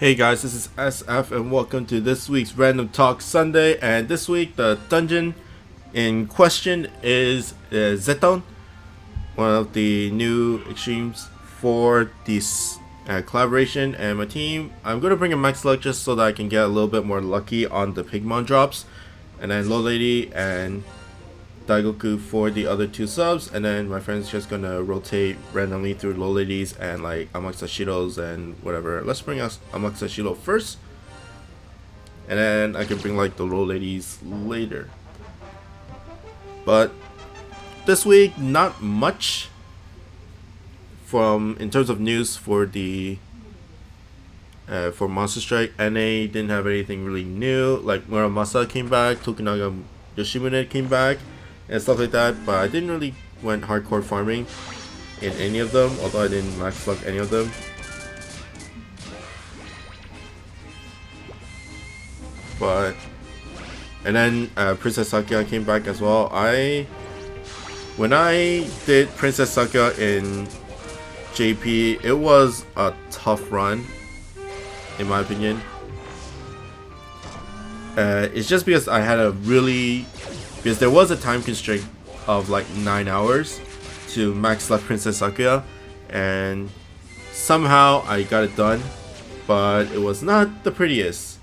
Hey guys, this is SF and welcome to this week's Random Talk Sunday. And this week the dungeon in question is Zetton, one of the new extremes for this collaboration. And my team, I'm going to bring a max luck just so that I can get a little bit more lucky on the Pigmon drops. And then Low Lady and Daigoku for the other two subs, and then my friend's just gonna rotate randomly through Low Ladies and like Amakusashiros and whatever. Let's bring us Amakusashiro first, and then I can bring like the Low Ladies later. But this week, not much from in terms of news for the for Monster Strike. NA didn't have anything really new. Like Muramasa came back, Tokunaga Yoshimune came back, and stuff like that, but I didn't really went hardcore farming in any of them, although I didn't max luck any of them. But and then Princess Sakuya came back as well. When I did Princess Sakuya in JP, it was a tough run in my opinion. It's just because I had a really because there was a time constraint of like 9 hours to max luck Princess Sakuya, and somehow I got it done, but it was not the prettiest.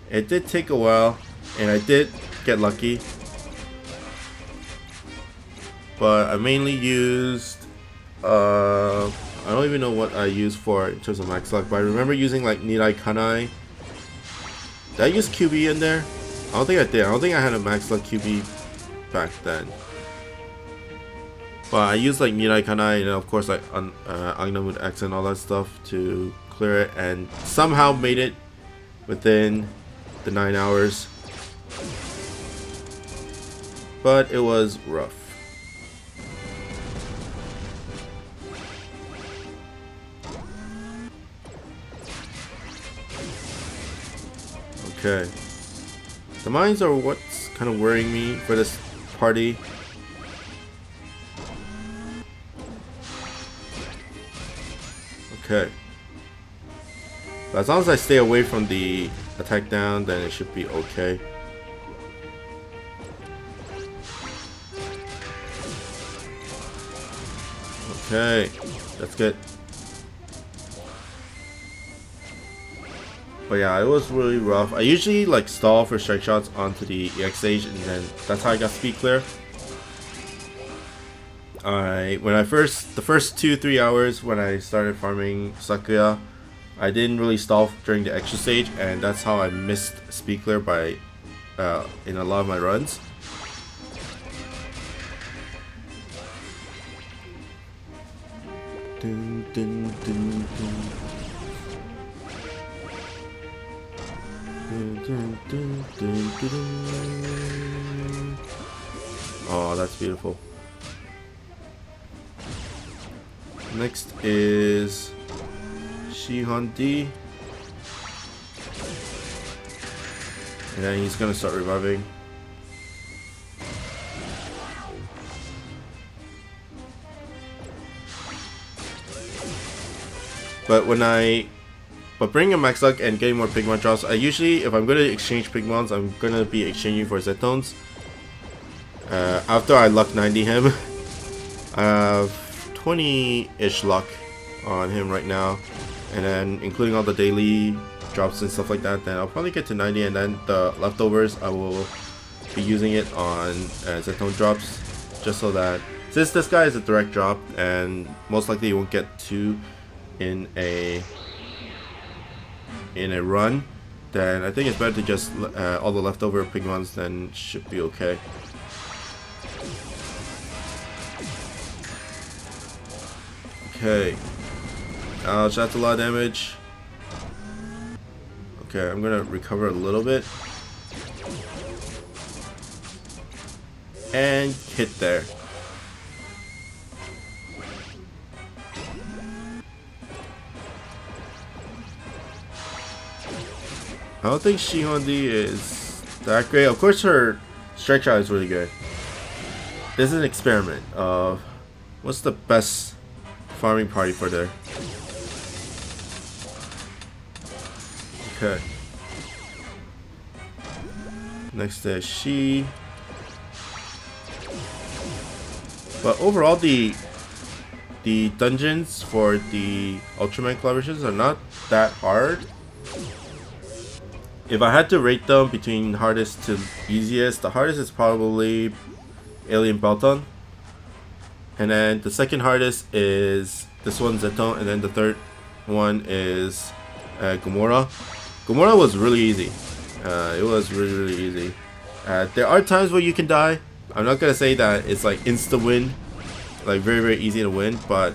It did take a while, and I did get lucky, but I mainly used I don't even know what I used for in terms of max luck, but I remember using like Nirai Kanai. Did I use QB in there? I don't think I did. I don't think I had a max luck QB back then. But I used like Nirai Kanai and of course like Agnamood X and all that stuff to clear it, and somehow made it within the 9 hours. But it was rough. Okay. The mines are what's kind of worrying me for this party. Okay. But as long as I stay away from the attack down, then it should be okay. Okay, that's good. But yeah, it was really rough. I usually like stall for strike shots onto the EX stage, and then that's how I got speed clear. The first 2-3 hours when I started farming Sakuya, I didn't really stall during the extra stage, and that's how I missed speed clear by in a lot of my runs. Dun, dun, dun, dun. Oh, that's beautiful. Next is Shihon D, and then he's gonna start reviving. But bringing a max luck and getting more Pigmon drops, I usually, if I'm going to exchange Pigmons, I'm going to be exchanging for Zettons. After I luck 90 him, I have 20-ish luck on him right now. And then including all the daily drops and stuff like that, then I'll probably get to 90, and then the leftovers, I will be using it on Zetton drops. Just so that, since this guy is a direct drop, and most likely you won't get 2 in a run, then I think it's better to just all the leftover Pigmons, then should be okay. Okay, that's a lot of damage. Okay, I'm gonna recover a little bit and hit there. I don't think Shihon D is that great. Of course her strike shot is really good. This is an experiment of what's the best farming party for there. Okay. Next is she. But overall, the dungeons for the Ultraman collaborations are not that hard. If I had to rate them between hardest to easiest, the hardest is probably Alien Belton. And then the second hardest is this one, Zetton. And then the third one is Gamora. Gamora was really easy. It was really easy. There are times where you can die. I'm not gonna say that it's like insta win, like very easy to win, but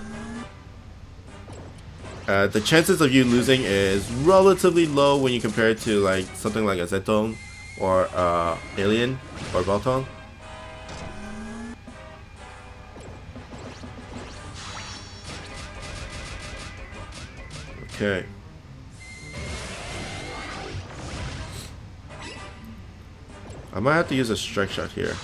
the chances of you losing is relatively low when you compare it to like something like a Zetton or Alien or Belton. Okay. I might have to use a strike shot here.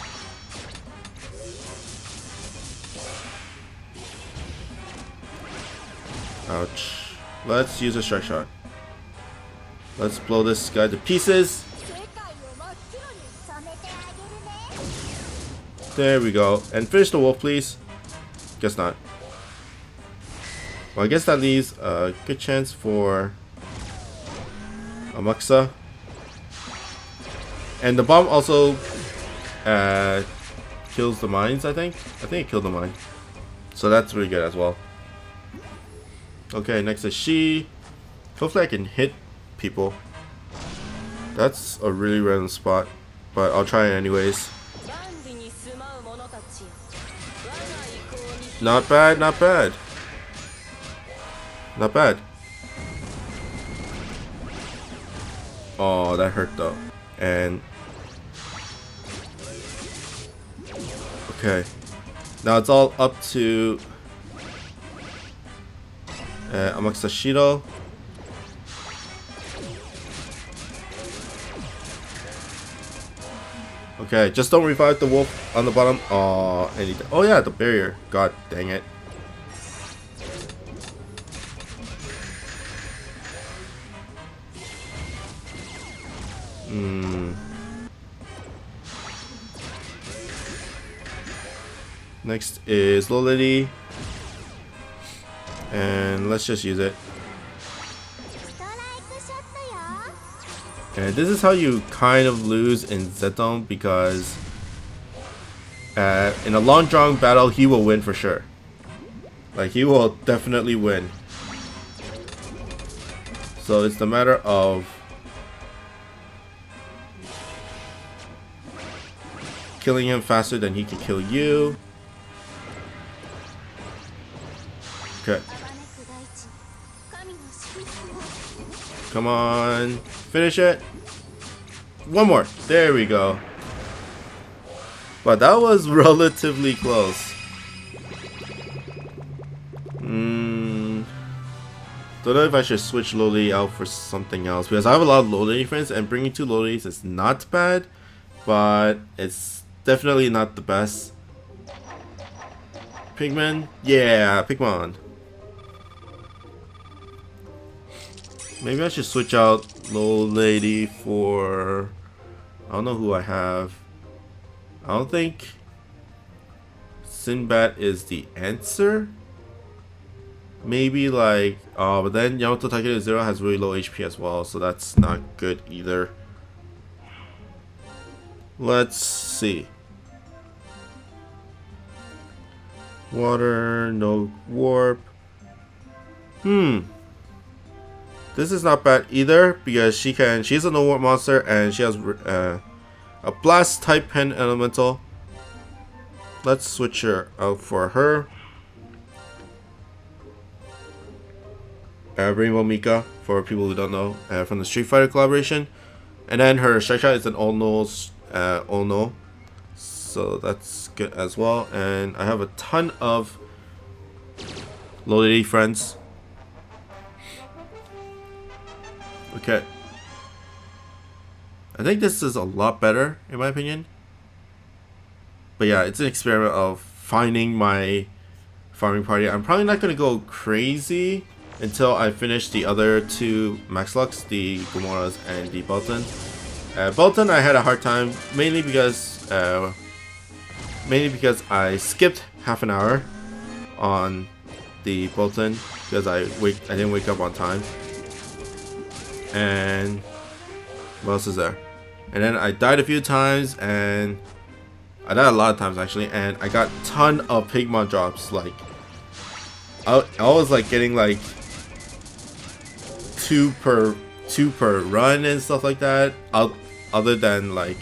Ouch. Let's use a strike shot. Let's blow this guy to pieces. There we go. And finish the wolf, please. Guess not. Well, I guess that leaves a good chance for Amaxa. And the bomb also kills the mines, I think. I think it killed the mine. So that's really good as well. Okay, next is she. Hopefully I can hit people. That's a really random spot, but I'll try it anyways. Not bad, not bad. Not bad. Oh, that hurt though. And okay, now it's all up to Amaxashiro. Okay, just don't revive the wolf on the bottom. Oh, oh yeah, the barrier. God dang it. Next is Lolity. And let's just use it. And this is how you kind of lose in Zetton, because in a long drawn battle he will win for sure. Like, he will definitely win. So it's the matter of killing him faster than he can kill you. Okay. Come on. Finish it. One more. There we go. But that was relatively close. Don't know if I should switch Loli out for something else, because I have a lot of Loli friends, and bringing 2 Lolis is not bad, but it's definitely not the best. Pigman? Yeah, Pigman. Maybe I should switch out Lolady for... I don't know who I have. I don't think Sinbad is the answer. Maybe like... but then Yamato Takeru Zero has really low HP as well, so that's not good either. Let's see. Water, no warp. This is not bad either, because she's a no warp monster, and she has a blast type pen elemental. Let's switch her out for her. Rainbow Mika, for people who don't know, from the Street Fighter collaboration. And then her strike shot is an Ono. So that's good as well. And I have a ton of Lolity friends. Okay. I think this is a lot better, in my opinion. But yeah, it's an experiment of finding my farming party. I'm probably not going to go crazy until I finish the other two Max Lux, the Gamoras and the Bolton. Bolton I had a hard time, mainly because I skipped half an hour on the Bolton because I didn't wake up on time. And what else is there? And then I died a few times, and I died a lot of times actually, and I got a ton of Pigmon drops. Like I was like getting like two per run and stuff like that. Other than like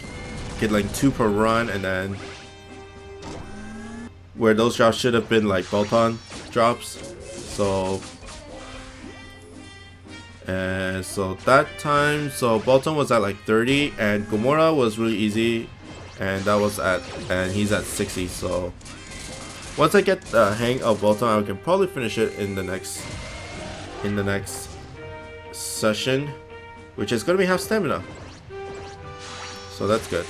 get like 2 per run, and then where those drops should have been like bolt-on drops. So that time, so Bolton was at like 30, and Gamora was really easy, and he's at 60. So once I get the hang of Bolton, I can probably finish it in the next session, which is gonna be half stamina. So that's good.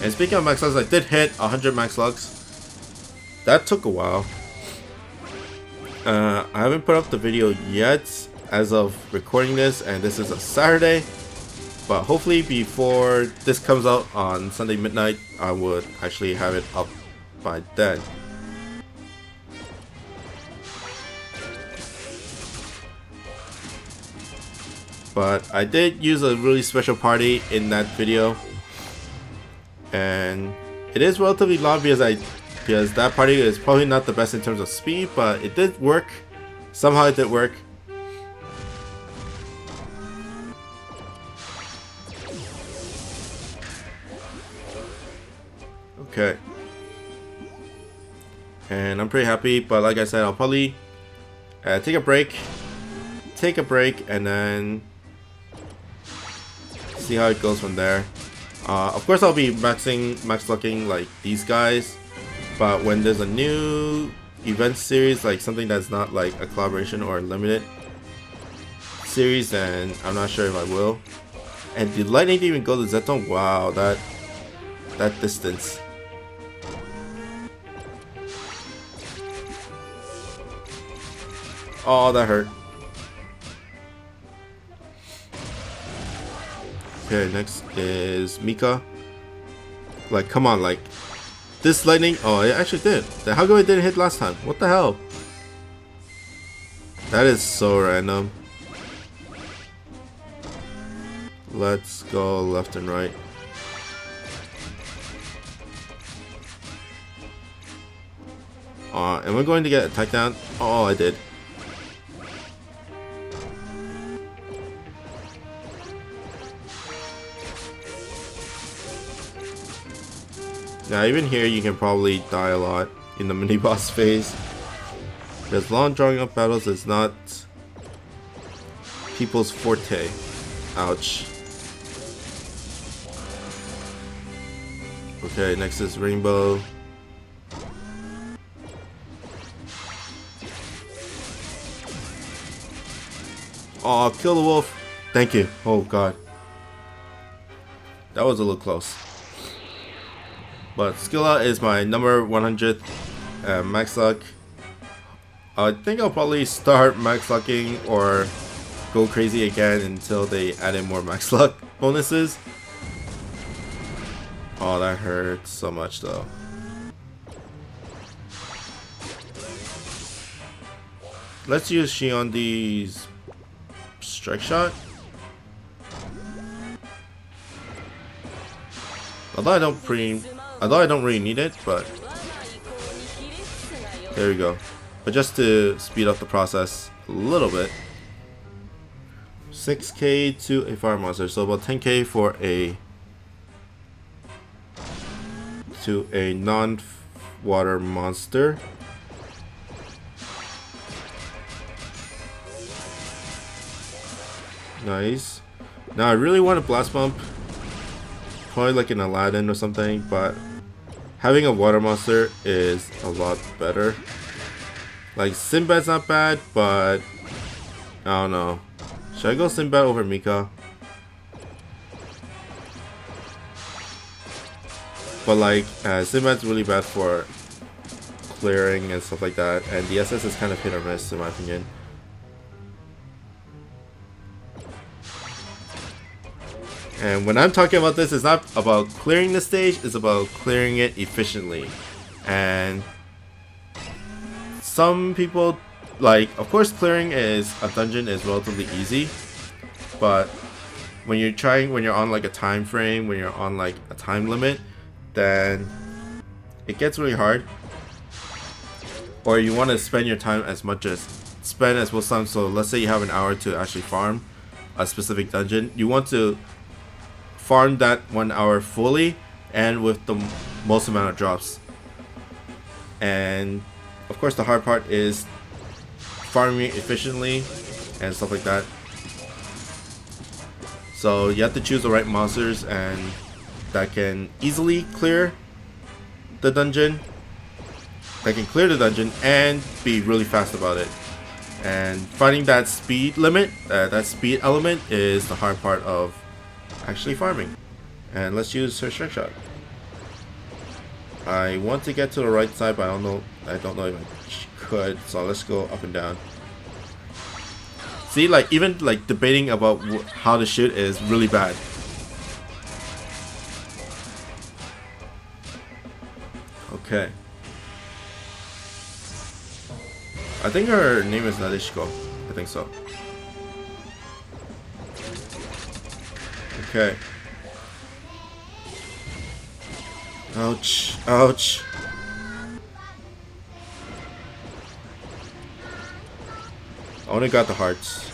And speaking of Max Lux, I did hit 100 Max Lux. That took a while. I haven't put up the video yet as of recording this, and this is a Saturday, but hopefully before this comes out on Sunday midnight, I would actually have it up by then. But I did use a really special party in that video, and it is relatively long because that party is probably not the best in terms of speed, but it did work. Somehow it did work. Okay. And I'm pretty happy, but like I said, I'll probably take a break, and then see how it goes from there. Of course, I'll be max lucking like these guys, but when there's a new event series, like something that's not like a collaboration or a limited series, then I'm not sure if I will. And the lightning didn't even go to Zetton. Wow, that distance. Oh, that hurt. Okay, next is Mika. Like, come on, like this lightning. Oh, it actually did. How come it didn't hit last time? What the hell? That is so random. Let's go left and right. Am I going to get attacked down? Oh, I did. Now even here you can probably die a lot in the mini boss phase, because long drawing up battles is not people's forte. Ouch. Okay, next is Rainbow. Oh, kill the wolf. Thank you. Oh god. That was a little close. But Skilla is my number 100th max luck. I think I'll probably start max lucking or go crazy again until they add in more max luck bonuses. Oh, that hurts so much though. Let's use Shiondi's strike shot. Although I don't really need it, but there we go. But just to speed up the process a little bit. 6k to a fire monster, so about 10k for a non-water monster. Nice. Now I really want a blast bump, probably like an Aladdin or something, but having a water monster is a lot better. Like Sinbad's not bad, but I don't know. Should I go Sinbad over Mika? But like Sinbad's really bad for clearing and stuff like that, and the SS is kind of hit or miss in my opinion. And when I'm talking about this, it's not about clearing the stage, it's about clearing it efficiently. And some people, like, of course clearing is a dungeon is relatively easy, but when you're on like a time frame, when you're on like a time limit, then it gets really hard. Or you want to spend your time as much time. So let's say you have an hour to actually farm a specific dungeon. You want to farm that 1 hour fully and with the most amount of drops. And of course the hard part is farming it efficiently and stuff like that. So you have to choose the right monsters and that can easily clear the dungeon, and be really fast about it. And finding that speed limit, that speed element is the hard part of actually farming. And let's use her strike shot. I want to get to the right side, but I don't know if I could, so let's go up and down. See, like, even like debating about how to shoot is really bad. Okay. I think her name is Nadeshiko. I think so. Okay. Ouch. Ouch. I only got the hearts.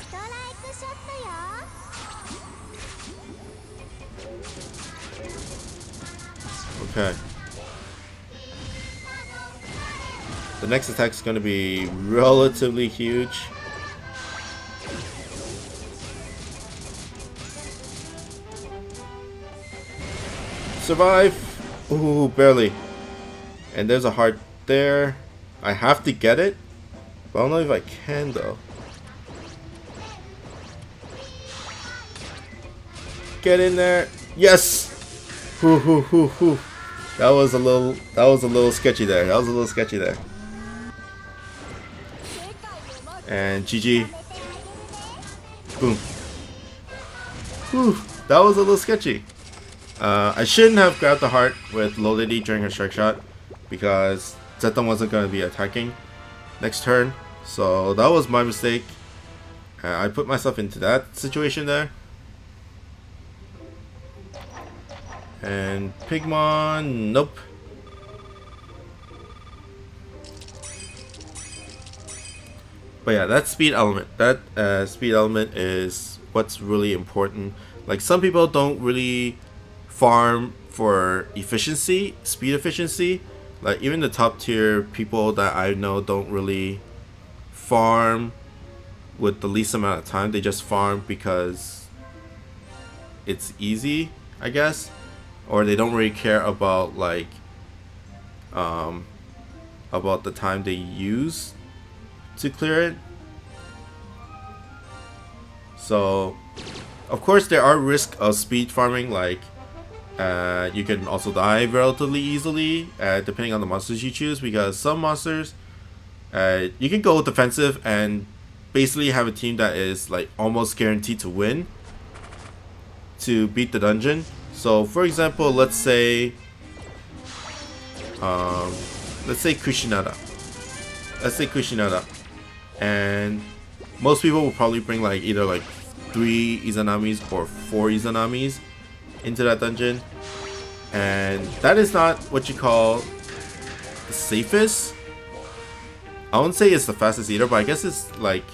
Okay. The next attack is going to be relatively huge. Survive! Ooh, barely. And there's a heart there. I have to get it, but I don't know if I can though. Get in there! Yes! Hoo hoo hoo hoo. That was a little sketchy there. And GG. Boom. Whew, that was a little sketchy. I shouldn't have grabbed the heart with Low Lady during her strike shot because Zetton wasn't going to be attacking next turn. So that was my mistake. I put myself into that situation there. And Pigmon, nope. But yeah, that speed element. That speed element is what's really important. Like, some people don't really farm for efficiency, speed efficiency. Like, even the top tier people that I know don't really farm with the least amount of time. They just farm because it's easy, I guess. Or they don't really care about, like, about the time they use to clear it. So, of course, there are risks of speed farming. Like, you can also die relatively easily, depending on the monsters you choose. Because some monsters, you can go defensive and basically have a team that is like almost guaranteed to win, to beat the dungeon. So, for example, let's say Kushinada. And most people will probably bring like either like 3 Izanamis or 4 Izanamis into that dungeon. And that is not what you call the safest. I wouldn't say it's the fastest either, but I guess it's like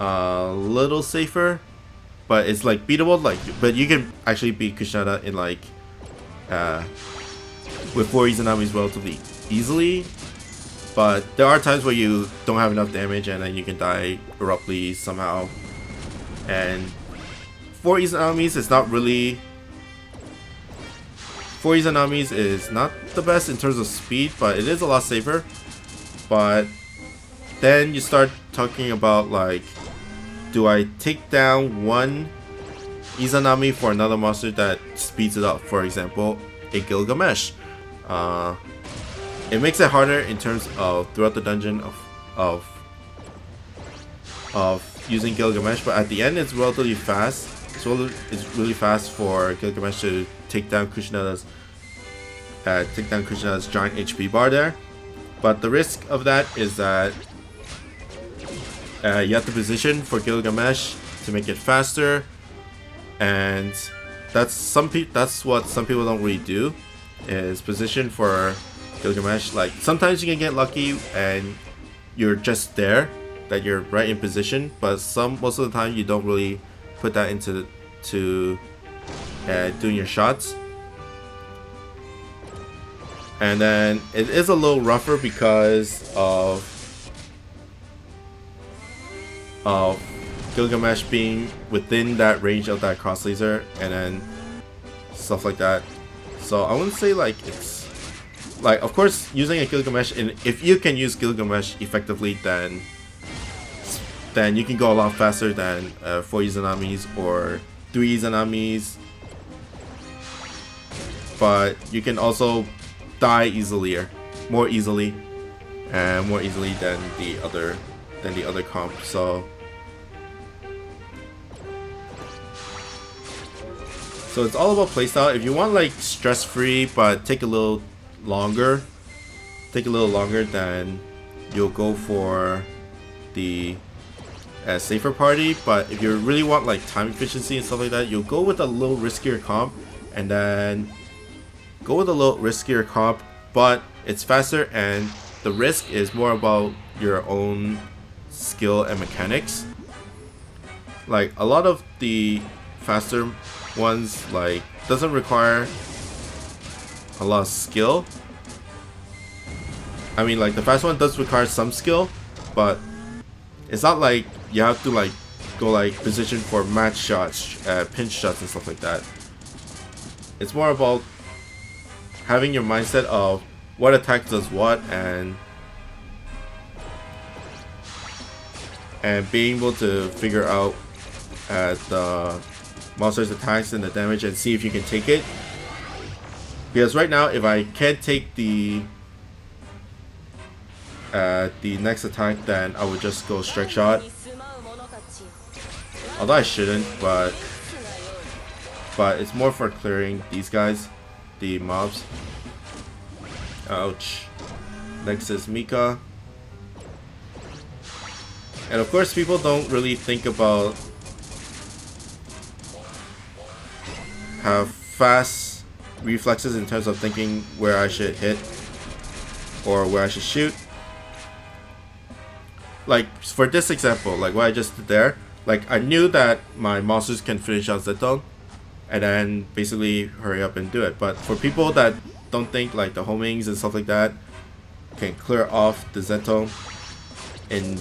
a little safer. But it's like beatable, like, but you can actually beat Kushinada in like with 4 Izanamis relatively easily. But there are times where you don't have enough damage and then you can die abruptly somehow. And 4 Izanamis is not really... 4 Izanamis is not the best in terms of speed, but it is a lot safer. But then you start talking about, like, do I take down one Izanami for another monster that speeds it up? For example, a Gilgamesh. it makes it harder in terms of throughout the dungeon of using Gilgamesh, but at the end it's relatively fast. It's really fast for Gilgamesh to take down Kushnada's giant HP bar there. But the risk of that is that you have to position for Gilgamesh to make it faster, and that's what some people don't really do, is position for Gilgamesh. Like sometimes you can get lucky and you're just there, that you're right in position, but most of the time you don't really put that into doing your shots. And then it is a little rougher because of Gilgamesh being within that range of that cross laser and then stuff like that. So I wouldn't say like it's like, of course, using a Gilgamesh, and if you can use Gilgamesh effectively, then you can go a lot faster than 4 Izanamis or 3 Izanamis. But you can also die more easily than the other comp. So it's all about playstyle. If you want like stress-free but take a little longer, then you'll go for the safer party. But if you really want like time efficiency and stuff like that, you'll go with a little riskier comp, and then but it's faster, and the risk is more about your own skill and mechanics. Like a lot of the faster ones like doesn't require a lot of skill. I mean, like the fast one does require some skill, but it's not like you have to like go like position for match shots, pinch shots and stuff like that. It's more about having your mindset of what attack does what, and being able to figure out the monster's attacks and the damage and see if you can take it. Because right now, if I can't take the next attack, then I would just go strike shot. Although I shouldn't, but it's more for clearing these guys, the mobs. Ouch. Next is Mika. And of course, people don't really think about have fast reflexes in terms of thinking where I should hit or where I should shoot. Like for this example, like what I just did there, like I knew that my monsters can finish out Zetton and then basically hurry up and do it. But for people that don't think like the homings and stuff like that can clear off the Zetton, and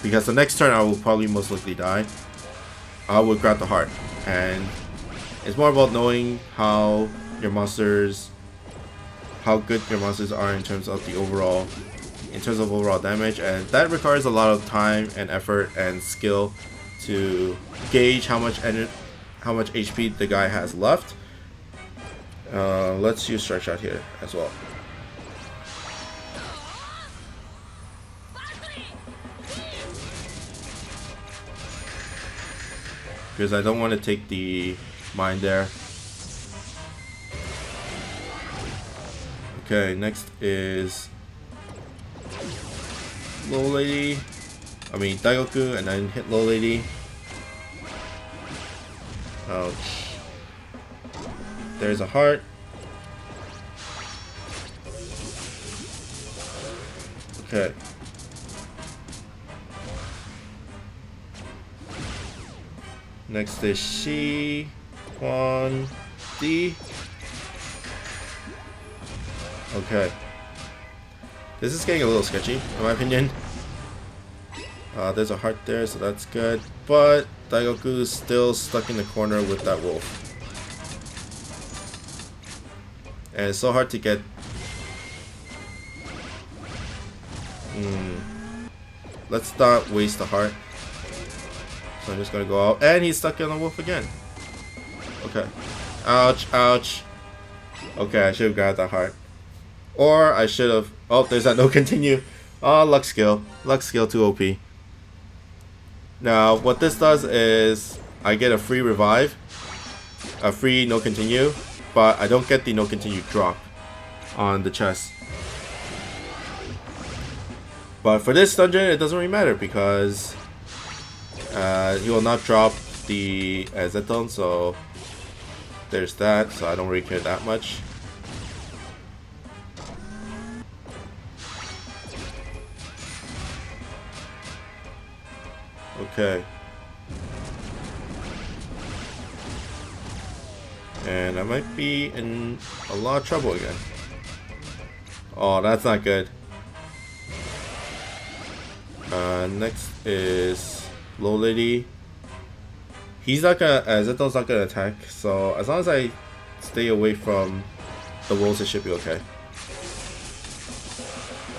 because the next turn I will probably most likely die, I will grab the heart. And it's more about knowing how good your monsters are in terms of overall damage, and that requires a lot of time and effort and skill to gauge how much HP the guy has left. Let's use strike shot here as well. Because I don't want to take the mine there. Okay, next is Daigoku, and then hit Low Lady. Ouch. There's a heart. Okay. Next is Shi Quan D. Okay. This is getting a little sketchy, in my opinion. There's a heart there, so that's good. But Daigoku is still stuck in the corner with that wolf. And it's so hard to get... Let's not waste the heart. So I'm just gonna go out. And he's stuck in the wolf again. Okay. Ouch, ouch. Okay, I should have grabbed that heart. Or I should have. Oh, there's that no continue. Oh, luck skill. Luck skill too OP. Now, what this does is I get a free revive, a free no continue, but I don't get the no continue drop on the chest. But for this dungeon, it doesn't really matter because he will not drop the Zetton, so there's that. So I don't really care that much. Okay. And I might be in a lot of trouble again. Oh, that's not good. Next is Low Lady. He's not gonna, Zetton's not gonna attack, so as long as I stay away from the wolves, it should be okay.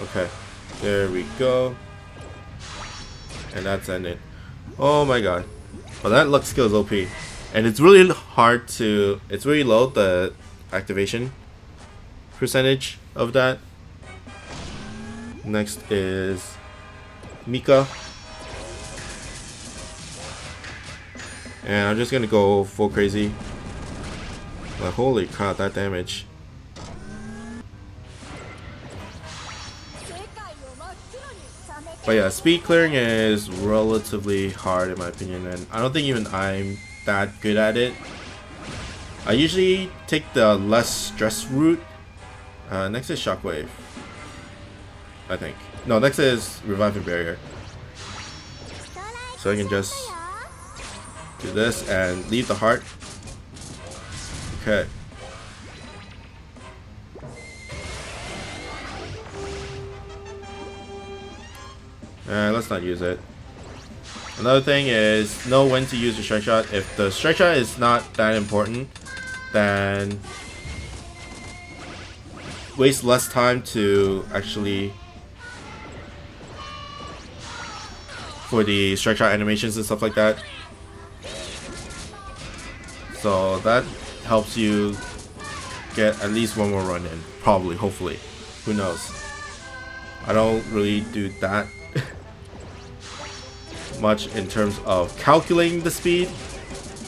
Okay, there we go. And that's ended. Oh my god. Well, that luck skill is OP. And it's really hard to, it's really low, the activation percentage of that. Next is Mika. And I'm just gonna go full crazy. Like, holy crap, that damage. But yeah, speed clearing is relatively hard in my opinion, and I don't think even I'm that good at it. I usually take the less stress route. Next is Shockwave, I think. No, next is Revive and Barrier. So I can just do this and leave the heart. Okay. Let's not use it. Another thing is know when to use your strike shot. If the strike shot is not that important, then waste less time to actually for the strike shot animations and stuff like that. So that helps you get at least one more run in, probably, hopefully. Who knows? I don't really do that much in terms of calculating the speed.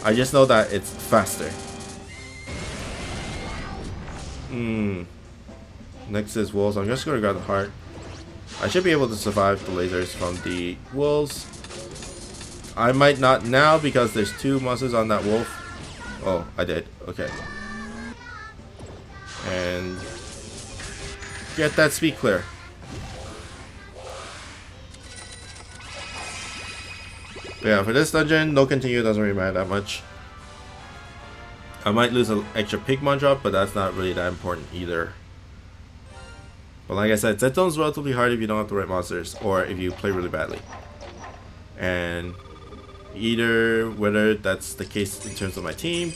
I just know that it's faster. Next is wolves. I'm just gonna grab the heart. I should be able to survive the lasers from the wolves. I might not now because there's two monsters on that wolf. Oh, I did. Okay. And get that speed clear. But yeah, for this dungeon, no continue doesn't really matter that much. I might lose an extra Pigmon drop, but that's not really that important either. But like I said, Zetton's relatively hard if you don't have the right monsters, or if you play really badly. And either whether that's the case in terms of my team.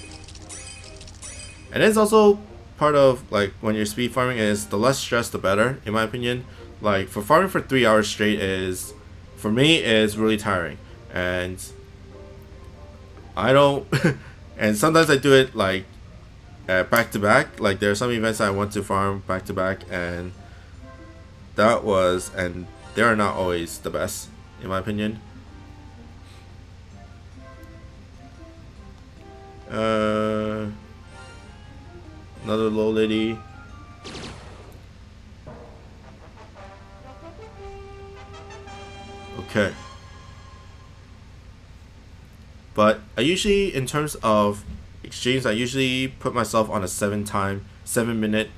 And it's also part of, like, when you're speed farming, is the less stress the better, in my opinion. Like, for farming for 3 hours straight is, for me, is really tiring. And I don't and sometimes I do it like back to back. Like, there are some events I want to farm back to back, and they are not always the best in my opinion. Another low lady. Okay. But I usually, in terms of extremes, I usually put myself on a 7 minute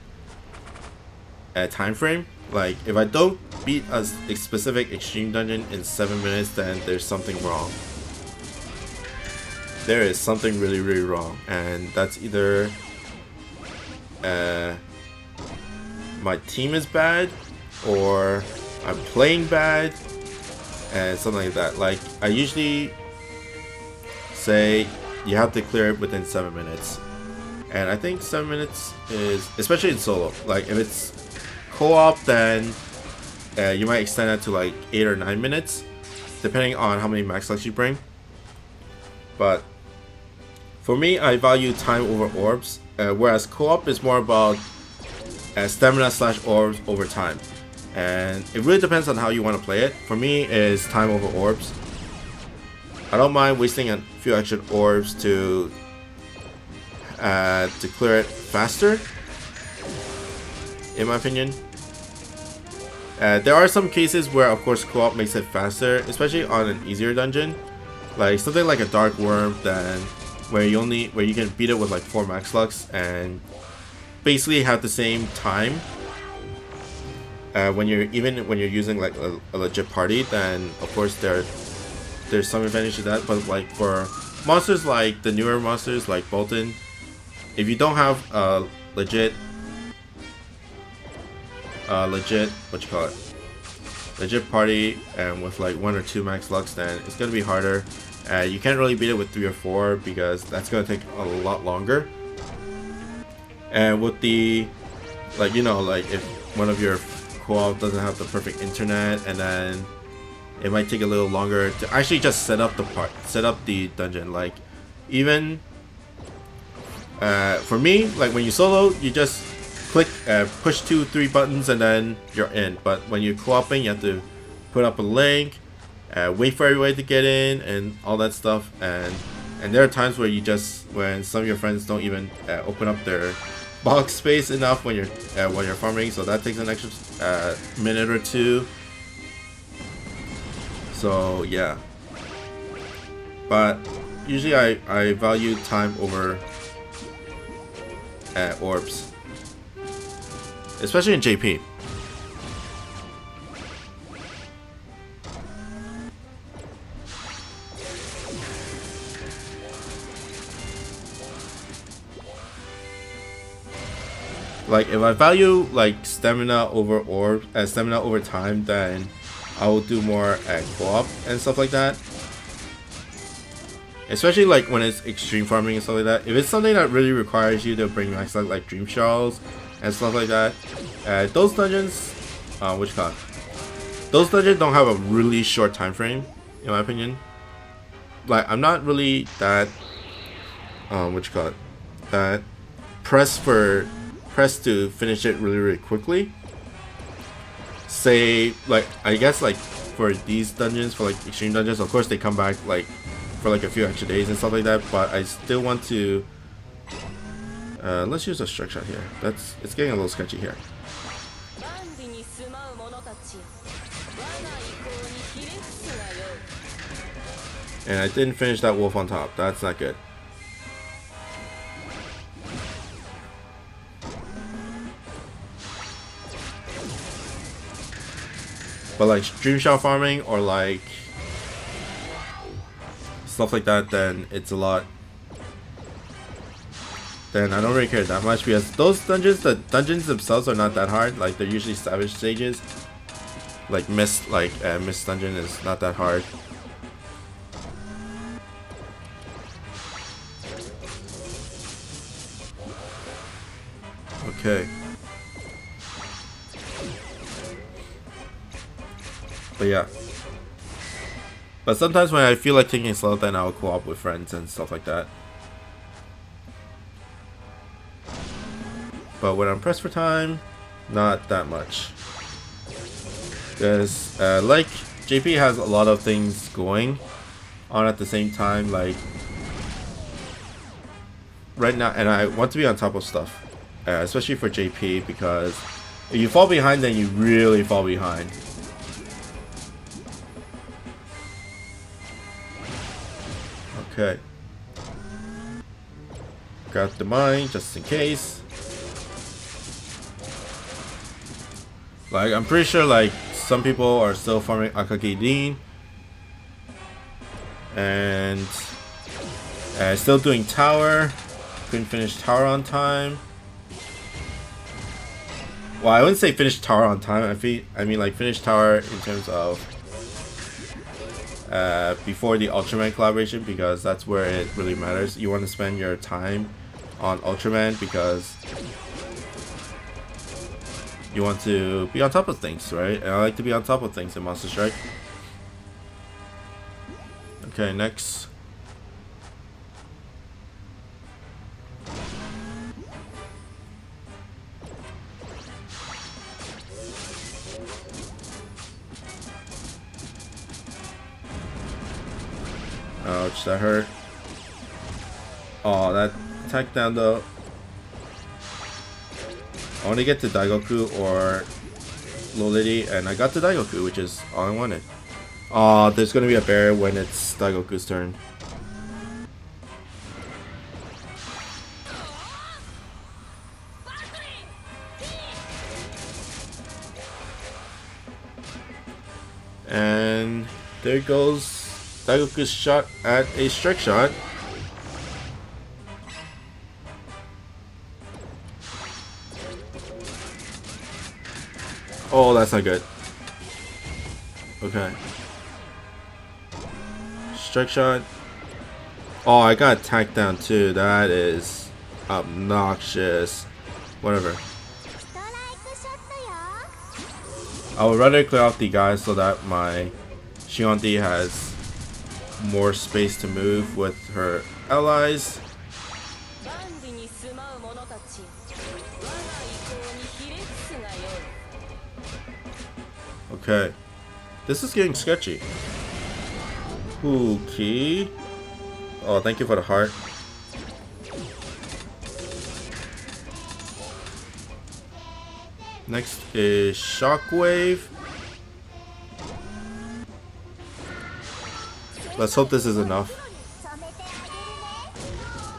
time frame. Like, if I don't beat a specific extreme dungeon in 7 minutes, then there's something wrong. There is something really, really wrong, and that's either my team is bad, or I'm playing bad, and something like that. Like, I usually say you have to clear it within 7 minutes, and I think 7 minutes is, especially in solo. Like, if it's co-op, then you might extend that to like 8 or 9 minutes, depending on how many max lives you bring. But for me, I value time over orbs, whereas co-op is more about stamina slash orbs over time. And it really depends on how you want to play it. For me, it's time over orbs. I don't mind wasting a few extra orbs to clear it faster, in my opinion. There are some cases where, of course, co-op makes it faster, especially on an easier dungeon, like something like a Dark Worm, then where you can beat it with like 4 max lux and basically have the same time. When you're using like a legit party, then of course there's some advantage to that. But like for monsters like the newer monsters like Bolton, if you don't have a legit legit party and with like 1 or 2 max lux, then it's gonna be harder. You can't really beat it with 3 or 4 because that's gonna take a lot longer. And with the like if one of your co-op doesn't have the perfect internet, and then it might take a little longer to actually just set up the dungeon. Like even for me, like when you solo, you just click push 2-3 buttons and then you're in. But when you're co-oping, you have to put up a link, wait for everybody to get in and all that stuff. And there are times where when some of your friends don't even open up their box space enough when you're farming, so that takes an extra minute or 2. So yeah, but usually I value time over orbs, especially in JP. Like if I value like stamina over time, then I will do more co-op and stuff like that. Especially like when it's extreme farming and stuff like that. If it's something that really requires you to bring max like dream shells and stuff like that, those dungeons, those dungeons don't have a really short time frame, in my opinion. Like I'm not really that that pressed to finish it really quickly. Say like I guess like for these dungeons, for like extreme dungeons, of course they come back like for like a few extra days and stuff like that, but I still want to let's use a strike shot here. It's getting a little sketchy here. And I didn't finish that wolf on top. That's not good. But like dream shell farming or like stuff like that, then it's a lot. Then I don't really care that much because those dungeons, the dungeons themselves are not that hard. Like they're usually savage stages. Like Mist dungeon is not that hard. Okay. But yeah. But sometimes when I feel like taking it slow, then I'll co-op with friends and stuff like that. But when I'm pressed for time, not that much. Because like JP has a lot of things going on at the same time, like right now, and I want to be on top of stuff, especially for JP, because if you fall behind, then you really fall behind. Okay. Got the mine just in case. Like I'm pretty sure like some people are still farming Akagidin and still doing tower. Couldn't finish tower on time. Well, I wouldn't say finish tower on time. I mean like finish tower in terms of before the Ultraman collaboration, because that's where it really matters. You want to spend your time on Ultraman because you want to be on top of things, right? And I like to be on top of things in Monster Strike. Okay, next. Ouch, that hurt. Oh, that attack down though. I want to get to Daigoku or Lolity, and I got to Daigoku, which is all I wanted. Oh, there's gonna be a bear when it's Daigoku's turn. And there goes Daigoku's shot at a strike shot. Oh, that's not good. Okay. Strike shot. Oh, I got attacked down too. That is obnoxious. Whatever. I would rather clear off the guys so that my Shionti has more space to move with her allies. Okay. This is getting sketchy. Okay. Oh, thank you for the heart. Next is Shockwave. Let's hope this is enough.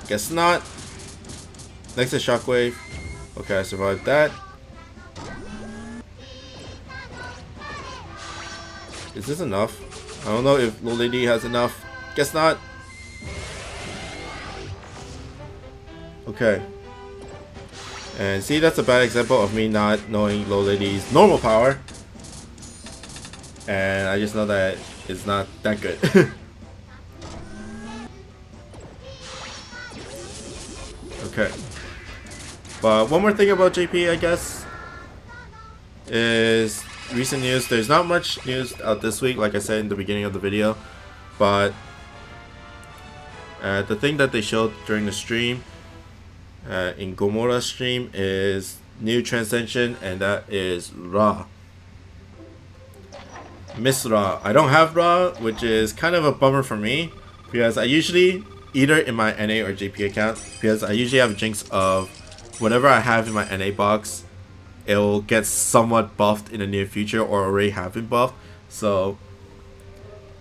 Guess not. Next is Shockwave. Okay, I survived that. Is this enough? I don't know if Lolity has enough. Guess not. Okay. And see, that's a bad example of me not knowing Lolity's normal power. And I just know that it's not that good. Okay. But one more thing about JP, I guess, is recent news. There's not much news out this week, like I said in the beginning of the video. But the thing that they showed during the stream, in Gomora's stream, is new translation, and that is Ra. Miss Ra. I don't have Ra, which is kind of a bummer for me, because I usually, either in my NA or JP account, because I usually have jinx of whatever I have in my NA box, it will get somewhat buffed in the near future or already have been buffed. So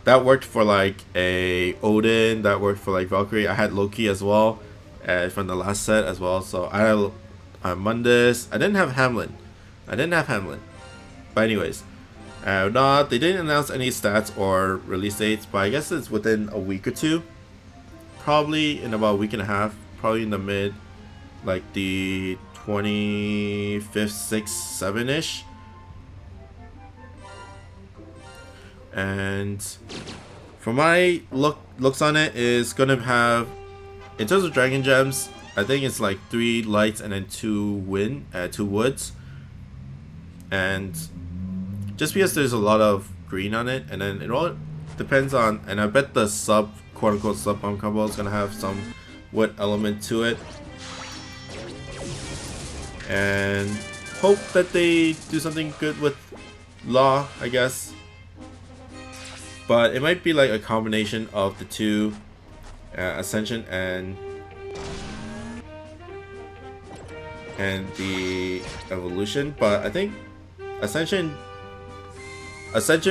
that worked for like a Odin, that worked for like Valkyrie. I had Loki as well from the last set as well. So I had Mundus. I didn't have Hamlin. But anyways, they didn't announce any stats or release dates, but I guess it's within a week or two. Probably in about a week and a half. Probably in the mid, like the 25th, 6th, 7-ish. And for my looks on it, is gonna have, in terms of Dragon Gems, I think it's like 3 lights and then 2 woods. And just because there's a lot of green on it, and then it all depends on, and I bet the sub, quote unquote sub bomb combo is gonna have some wood element to it. And hope that they do something good with Law, I guess. But it might be like a combination of the two, Ascension and the Evolution. But I think Ascension,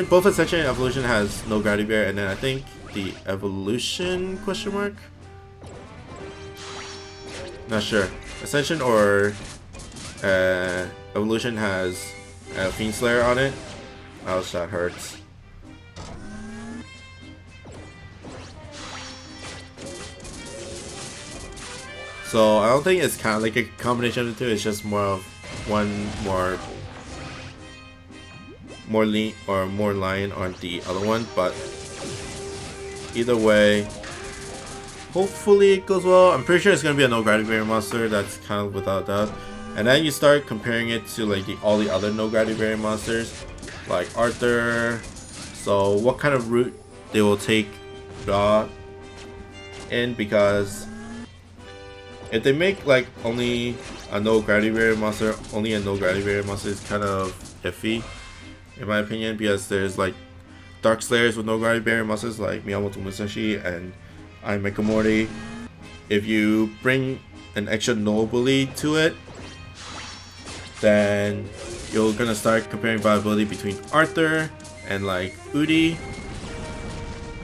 both Ascension and Evolution has no Gravity Bear, and then I think the Evolution question mark? Not sure. Ascension or Evolution has Fiend Slayer on it. Ouch, that hurts. So I don't think it's kind of like a combination of the two. It's just more of one more lean or more lion on the other one. But either way, hopefully it goes well. I'm pretty sure it's gonna be a no gravity barrier monster. That's kind of without doubt. And then you start comparing it to like all the other no gravity barrier monsters, like Arthur. So what kind of route they will take Ra in, because if they make like only a no gravity barrier monster, is kind of iffy in my opinion, because there's like Dark Slayers with no gravity barrier monsters like Miyamoto Musashi and I make a Morty. If you bring an extra nobility to it, then you're gonna start comparing viability between Arthur and like Udi,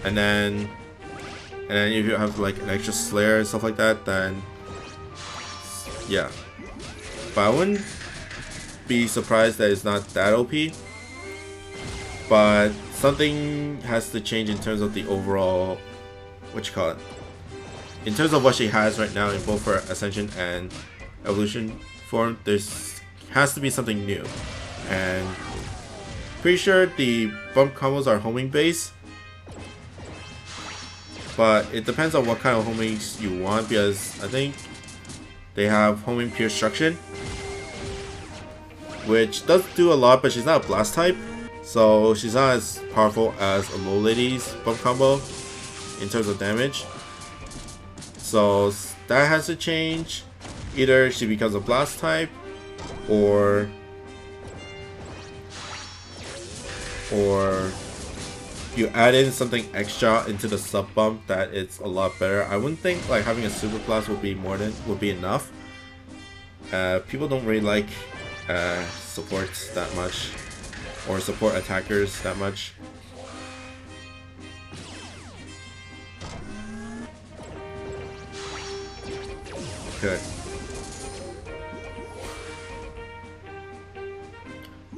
and then if you have like an extra Slayer and stuff like that, then yeah. But I wouldn't be surprised that it's not that OP. But something has to change in terms of the overall, what you call it, in terms of what she has right now in both her Ascension and Evolution form. There's has to be something new, and pretty sure the bump combos are homing based, but it depends on what kind of homings you want, because I think they have homing pure destruction, which does do a lot, but she's not a blast type, so she's not as powerful as a low lady's bump combo in terms of damage. So that has to change. Either she becomes a blast type, or you add in something extra into the sub bump that it's a lot better. I wouldn't think like having a super blast would be enough. People don't really like supports that much, or support attackers that much. Okay.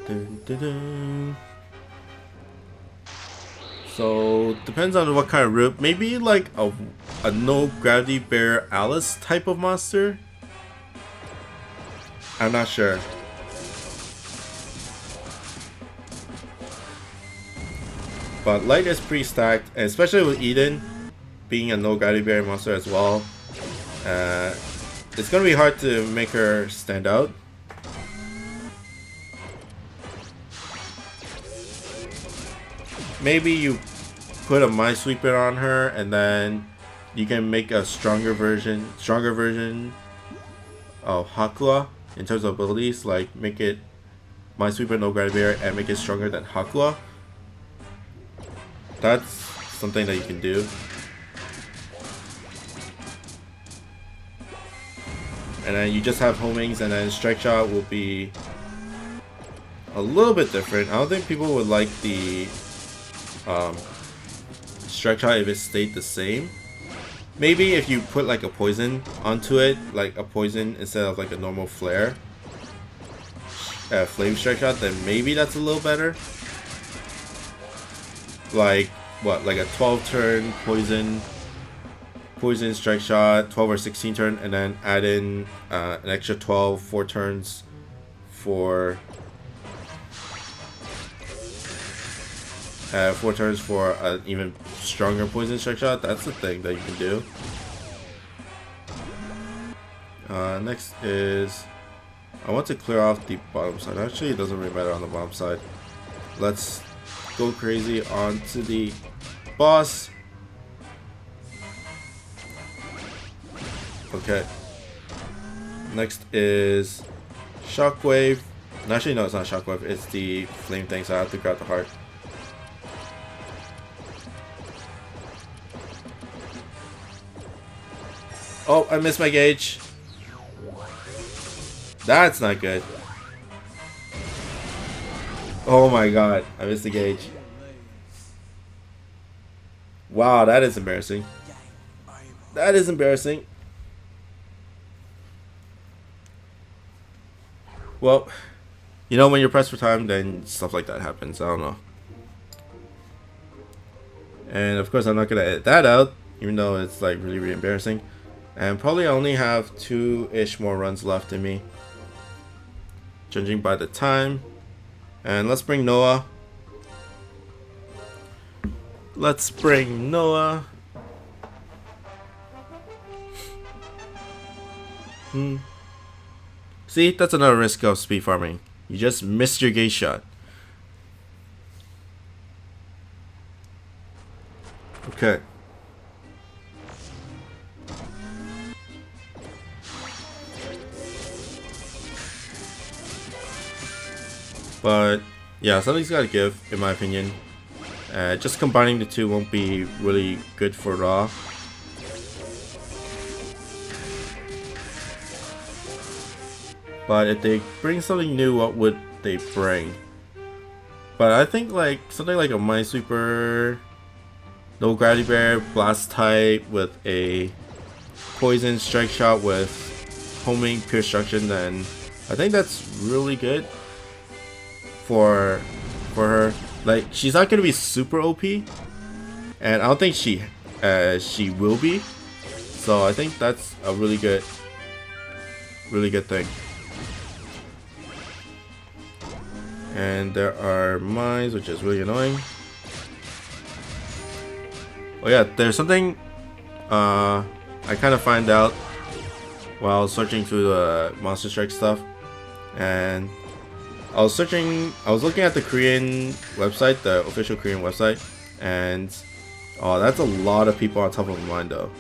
Dun, dun, dun. So depends on what kind of route. Maybe like a no gravity bear Alice type of monster. I'm not sure. But light is pretty stacked, and especially with Eden being a no gravity bear monster as well. It's gonna be hard to make her stand out. Maybe you put a Minesweeper on her, and then you can make a stronger version of Hakua in terms of abilities. Like make it Minesweeper no gravity bear and make it stronger than Hakua. That's something that you can do. And then you just have homings, and then strike shot will be a little bit different. I don't think people would like the strike shot if it stayed the same. Maybe if you put like a poison onto it, like a poison instead of like a normal flare, flame strike shot, then maybe that's a little better. Like what, like a 12 turn poison strike shot, 12 or 16 turn, and then add in an extra 12 4 turns for 4 turns for an even stronger poison strike shot. That's the thing that you can do. Next is, I want to clear off the bottom side. Actually, it doesn't really matter on the bottom side. Let's go crazy onto the boss. Okay. Next is Shockwave. Actually, no, it's not Shockwave. It's the flame thing, so I have to grab the heart. Oh, I missed my gauge. That's not good. Oh my god, I missed the gauge. Wow, that is embarrassing. That is embarrassing. Well, you know, when you're pressed for time, then stuff like that happens. I don't know. And of course, I'm not gonna edit that out, even though it's like really, really embarrassing. And probably I only have 2-ish more runs left in me, judging by the time. And let's bring Noah. Let's bring Noah. See, that's another risk of speed farming. You just missed your gauge shot. Okay. But yeah, something's gotta give, in my opinion. Just combining the two won't be really good for Raw. But if they bring something new, what would they bring? But I think like something like a Minesweeper, no Gravity Bear, Blast type with a Poison Strike Shot with homing Pure Destruction, then I think that's really good for her. Like, she's not gonna be super OP, and I don't think she will be. So I think that's a really good thing. And there are mines, which is really annoying. Oh yeah, there's something I kind of find out while searching through the Monster Strike stuff, and I was looking at the Korean website, the official Korean website, and oh, that's a lot of people on top of mine though.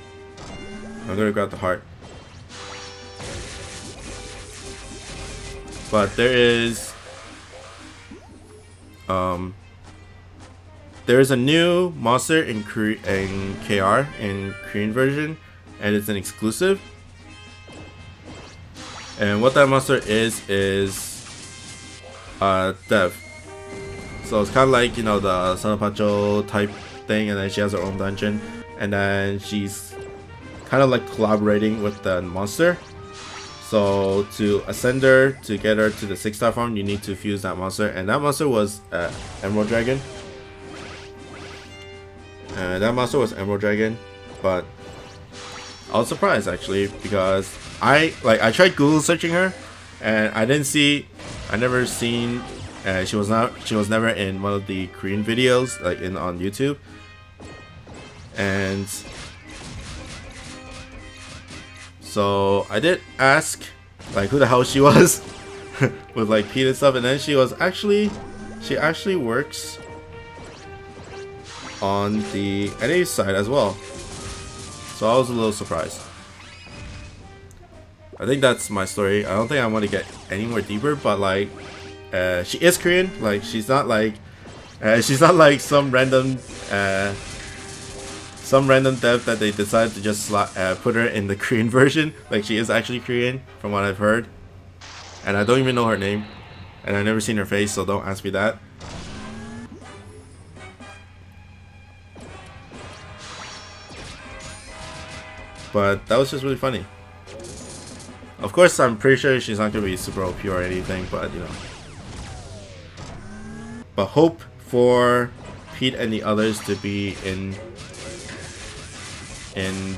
I'm gonna grab the heart. But there is a new monster in KR in Korean version, and it's an exclusive. And what that monster is Dev. So it's kind of like, you know, the Sonopacho type thing, and then she has her own dungeon, and then she's kind of like collaborating with the monster. So to ascend her, to get her to the 6-star form, you need to fuse that monster, and that monster was Emerald Dragon. But I was surprised actually, because I tried Google searching her, and I never seen. She was never in one of the Korean videos like on YouTube, and so I did ask like who the hell she was with like Pete and stuff, and then she actually works on the NA side as well. So I was a little surprised. I think that's my story. I don't think I want to get any more deeper, but like she is Korean. Like she's not like some random dev that they decided to just put her in the Korean version. Like, she is actually Korean from what I've heard, and I don't even know her name, and I've never seen her face, so don't ask me that. But that was just really funny. Of course, I'm pretty sure she's not gonna be super OP or anything, but you know. But hope for Pete and the others to be in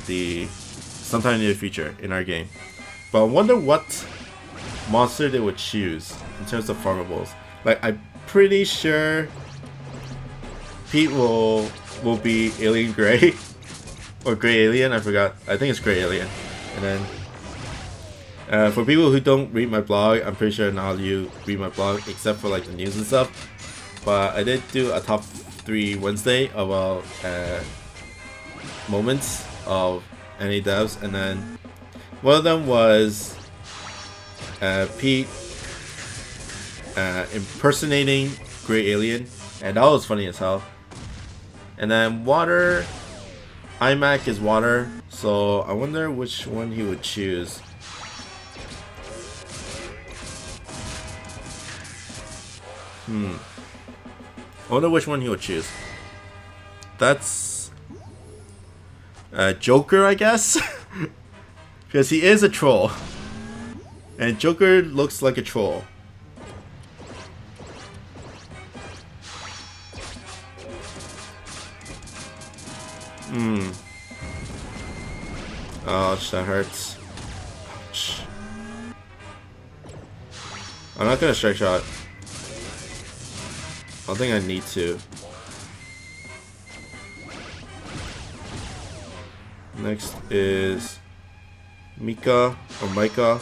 the sometime in the future in our game. But I wonder what monster they would choose in terms of farmables. Like, I'm pretty sure Pete will be Alien Gray or Gray Alien. I forgot. I think it's Gray Alien. And then for people who don't read my blog, I'm pretty sure none of you read my blog except for like the news and stuff. But I did do a top 3 Wednesday about moments of NA devs, and then one of them was Pete impersonating Gray Alien, and that was funny as hell. And then water, iMac is water, so I wonder which one he would choose. I wonder which one he would choose. That's Joker, I guess, because he is a troll, and Joker looks like a troll. Ouch, that hurts. Ouch. I'm not gonna strike shot. I don't think I need to. Next is Mika or Micah.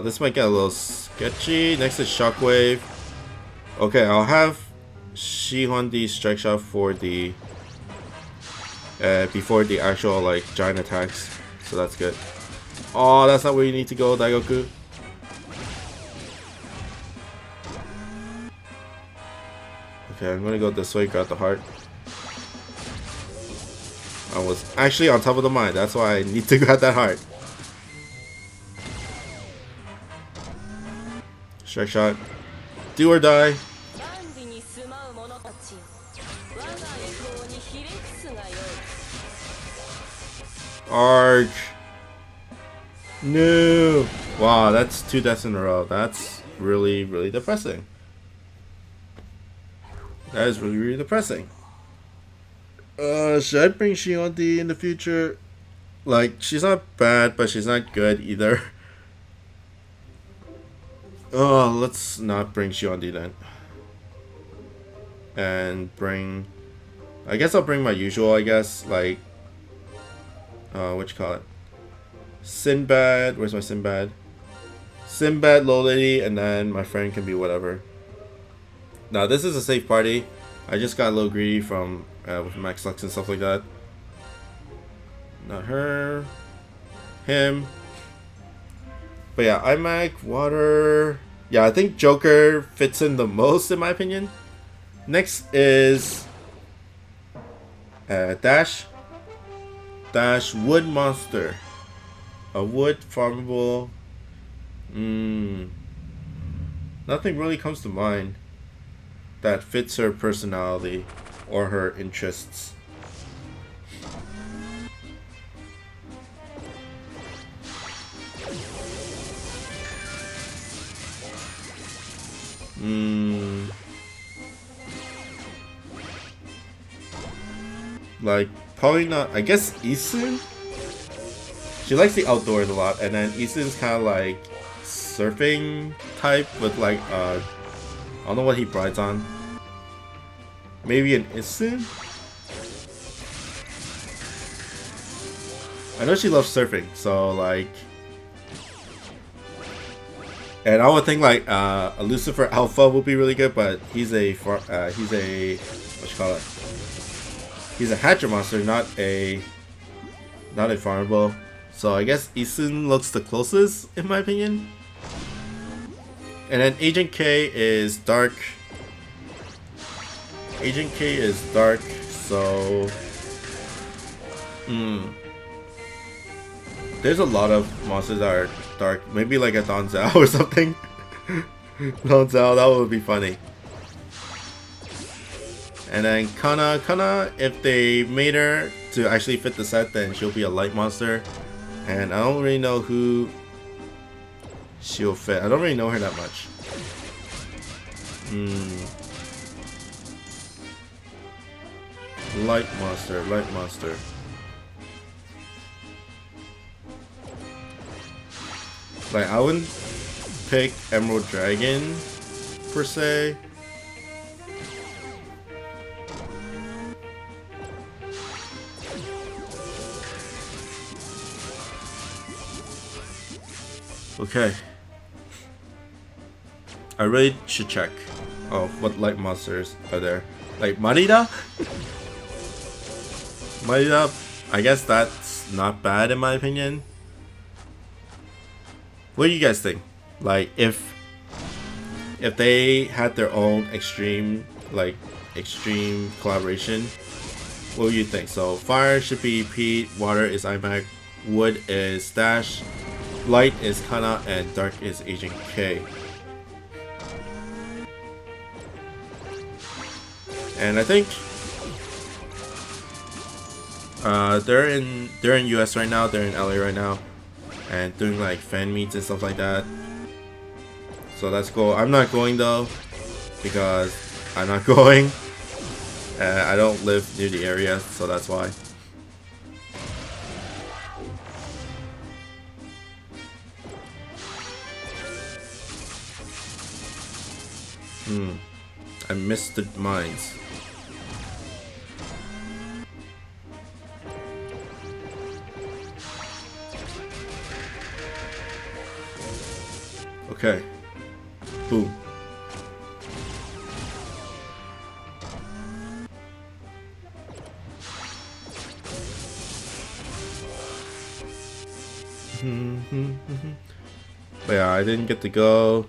This might get a little sketchy. Next is Shockwave. Okay, I'll have Shihondi's strike shot for the before the actual like giant attacks, so that's good. Oh, that's not where you need to go, Daigoku. Okay, I'm gonna go this way, grab the heart. I was actually on top of the mine, that's why I need to grab that heart. Strike shot. Do or die. Arch. No. Wow, that's 2 deaths in a row. That's really, really depressing. That is really, really depressing. Should I bring Shionti in the future? Like, she's not bad, but she's not good either. Oh, let's not bring Shionti then. And bring... I guess I'll bring my usual, I guess. Like... what you call it? Sinbad. Where's my Sinbad? Sinbad, Low Lady, and then my friend can be whatever. Now, this is a safe party. I just got a little greedy from... with Max Lux and stuff like that. Not her. Him. But yeah, iMac, Water. Yeah, I think Joker fits in the most in my opinion. Next is Dash. Dash Wood Monster. A wood farmable. Nothing really comes to mind that fits her personality or her interests. Like, probably not. I guess Isun? She likes the outdoors a lot, and then Isun's kind of like surfing type with like, I don't know what he brides on. Maybe an Isun? I know she loves surfing, so like... And I would think like a Lucifer Alpha would be really good, but he's a what you call it? He's a hatcher monster, not a farmable. So I guess Isun looks the closest in my opinion. And then Agent K is dark. Agent K is dark, so there's a lot of monsters that are dark. Maybe like a Donzel or something. Donzel, that would be funny. And then Kana, if they made her to actually fit the set, then she'll be a light monster. And I don't really know who she'll fit. I don't really know her that much. Light monster. Like, I wouldn't pick Emerald Dragon per se. Okay. I really should check. Oh, what light monsters are there? Like Marida? Marida, I guess that's not bad in my opinion. What do you guys think? Like, if they had their own extreme collaboration, what would you think? So fire should be Pete, water is iMac, wood is Dash, light is Kana, and dark is Agent K. And I think they're in US right now, they're in LA right now, and doing like fan meets and stuff like that. So that's cool. I'm not going though, because I'm not going. I don't live near the area, so that's why. I missed the mines. Okay. Boom. But yeah, I didn't get to go.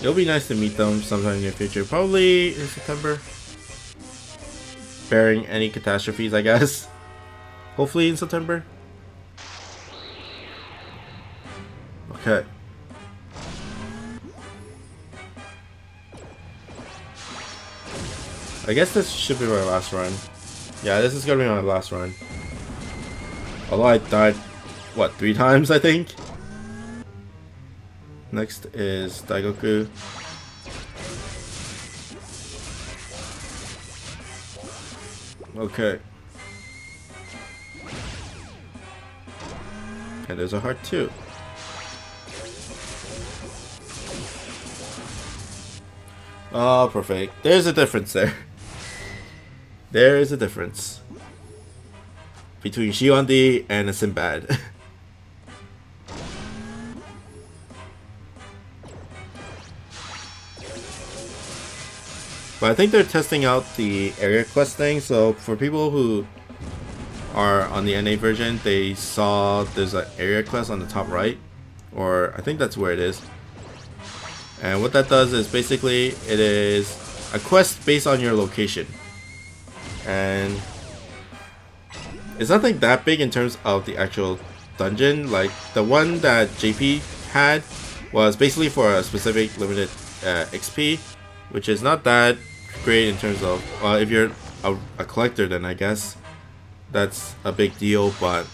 It'll be nice to meet them sometime in the future. Probably in September. Barring any catastrophes, I guess. Hopefully in September. Okay. I guess this should be my last run. Yeah, this is gonna be my last run. Although I died, what, 3 times I think? Next is Daigoku. Okay. And there's a heart too. Oh, perfect. There's a difference there. There is a difference between Shiwandi and a Sinbad. But I think they're testing out the area quest thing, so for people who are on the NA version, they saw there's an area quest on the top right, or I think that's where it is. And what that does is basically it is a quest based on your location. And it's nothing that big in terms of the actual dungeon. Like the one that JP had was basically for a specific limited XP, which is not that great in terms of, if you're a collector, then I guess that's a big deal, but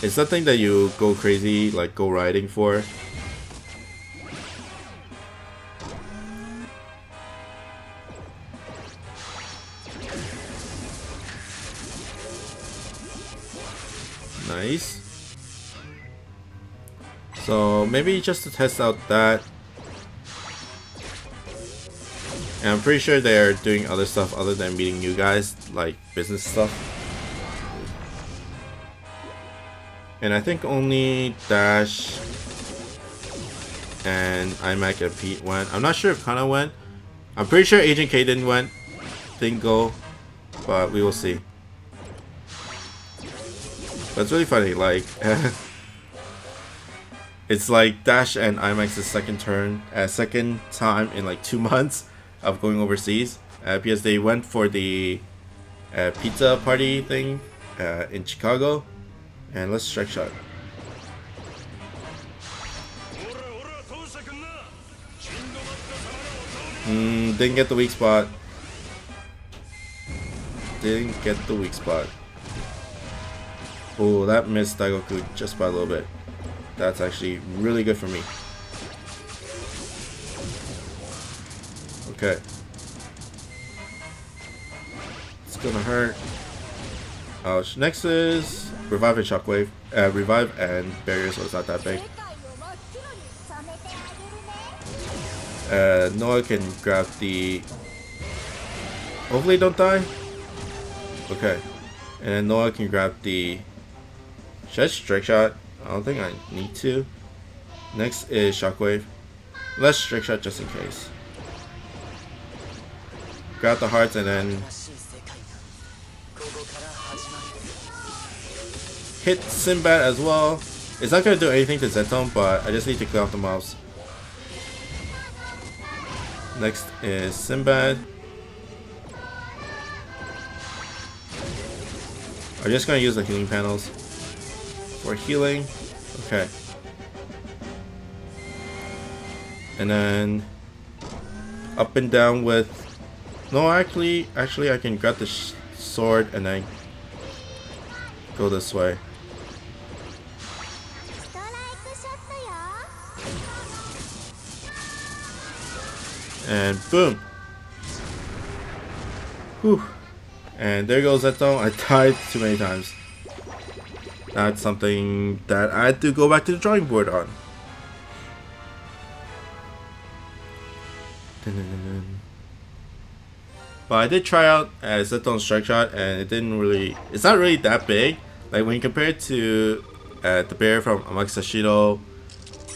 it's nothing that you go crazy, like go riding for. Nice. So maybe just to test out that. And I'm pretty sure they're doing other stuff other than meeting new guys, like business stuff. And I think only Dash and iMac and Pete went. I'm not sure if Kana went. I'm pretty sure Agent K didn't go, but we will see. But it's really funny, like it's like Dash and iMac's second time in like 2 months of going overseas, because they went for the pizza party thing in Chicago. And let's strike shot. Didn't get the weak spot. Didn't get the weak spot. Oh, that missed Daigoku just by a little bit. That's actually really good for me. Okay. It's gonna hurt. Ouch. Next is Revive and Shockwave. Revive and Barrier, so it's not that big. Noah can grab the... Hopefully don't die. Okay. And then Noah can grab the... Should I strike shot? I don't think I need to. Next is Shockwave. Let's strike shot just in case. Grab the hearts and then hit Sinbad as well. It's not gonna do anything to Zetton, but I just need to clear off the mobs. Next is Sinbad. I'm just gonna use the healing panels for healing. Okay. And then up and down with... No, actually I can grab the sword and then go this way. And boom. Whew. And there goes Zetton. I died too many times. That's something that I had to go back to the drawing board on. But I did try out Zetton's strike shot, and it didn't really... It's not really that big. Like when you compare it to the bear from Amakusashiro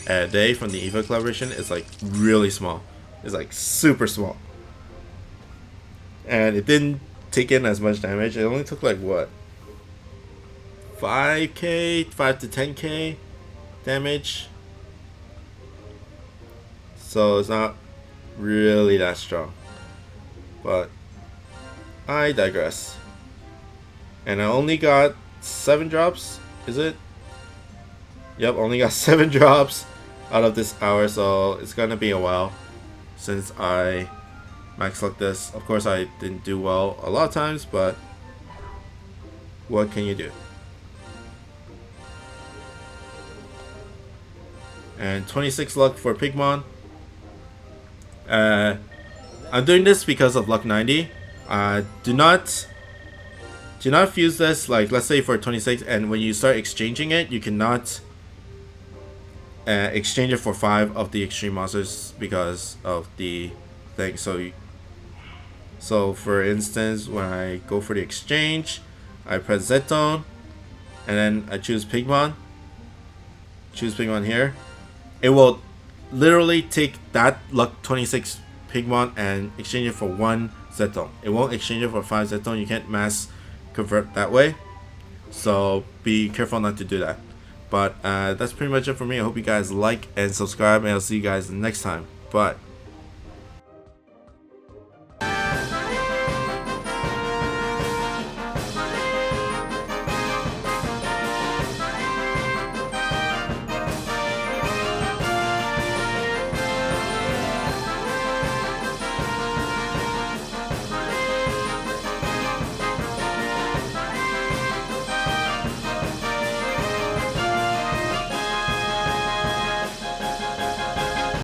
Day from the EVA collaboration, it's like really small. It's like super small. And it didn't take in as much damage. It only took like what? 5k? 5 to 10k damage. So it's not really that strong. But I digress. And I only got 7 drops, is it? Yep, only got 7 drops out of this hour, so it's gonna be a while since I max luck this. Of course, I didn't do well a lot of times, but what can you do? And 26 luck for Pigmon. I'm doing this because of luck 90. Do not fuse this, like let's say for 26, and when you start exchanging it, you cannot exchange it for 5 of the extreme monsters because of the thing. So for instance, when I go for the exchange, I press Zetton, and then I choose Pigmon. Choose Pigmon here. It will literally take that luck 26 Pigmon and exchange it for 1 Zetton. It won't exchange it for 5 Zetton. You can't mass convert that way. So be careful not to do that. But that's pretty much it for me. I hope you guys like and subscribe, and I'll see you guys next time. Bye.